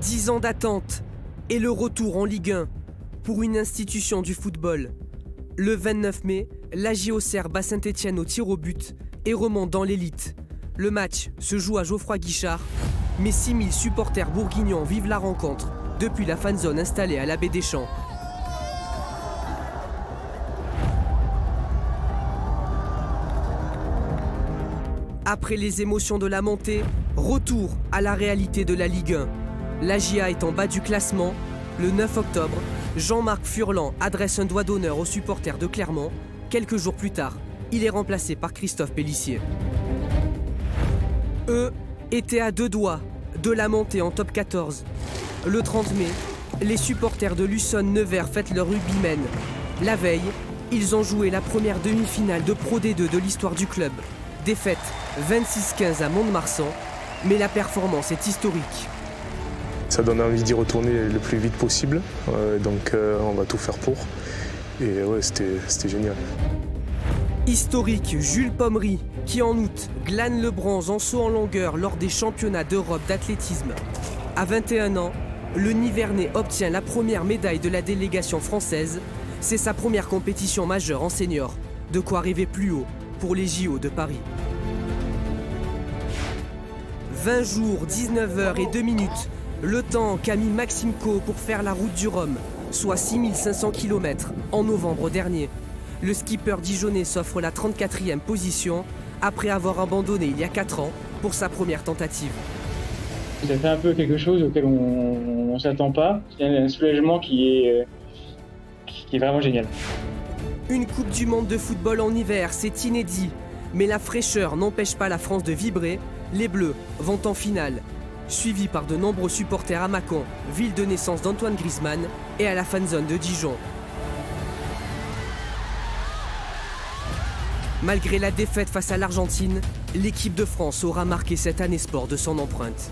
10 ans d'attente et le retour en Ligue 1 pour une institution du football. Le 29 mai, l'AJ Auxerre bat Saint-Etienne au tir au but et remonte dans l'élite. Le match se joue à Geoffroy-Guichard, mais 6000 supporters bourguignons vivent la rencontre depuis la fanzone installée à la Baie des Champs. Après les émotions de la montée, retour à la réalité de la Ligue 1. L'AJA est en bas du classement. Le 9 octobre, Jean-Marc Furlan adresse un doigt d'honneur aux supporters de Clermont. Quelques jours plus tard, il est remplacé par Christophe Pélissier. Eux étaient à 2 doigts de la montée en top 14. Le 30 mai, les supporters de Luçon-Nevers fêtent leur rugbymen. La veille, ils ont joué la première demi-finale de Pro D2 de l'histoire du club. Défaite 26-15 à Mont-de-Marsan, mais la performance est historique. Ça donne envie d'y retourner le plus vite possible, donc on va tout faire pour. Et ouais, c'était génial. Historique, Jules Pommery, qui en août glane le bronze en saut en longueur lors des championnats d'Europe d'athlétisme. À 21 ans, le Nivernais obtient la première médaille de la délégation française. C'est sa première compétition majeure en senior. De quoi arriver plus haut pour les JO de Paris. 20 jours, 19 heures et 2 minutes. Le temps qu'a mis Maxime Coe pour faire la route du Rhum, soit 6500 km en novembre dernier. Le skipper dijonnais s'offre la 34e position après avoir abandonné il y a 4 ans pour sa première tentative. Ça fait un peu quelque chose auquel on ne s'attend pas. C'est un soulagement qui est vraiment génial. Une Coupe du Monde de football en hiver, c'est inédit. Mais la fraîcheur n'empêche pas la France de vibrer. Les Bleus vont en finale, suivis par de nombreux supporters à Mâcon, ville de naissance d'Antoine Griezmann, et à la fanzone de Dijon. Malgré la défaite face à l'Argentine, l'équipe de France aura marqué cette année sport de son empreinte.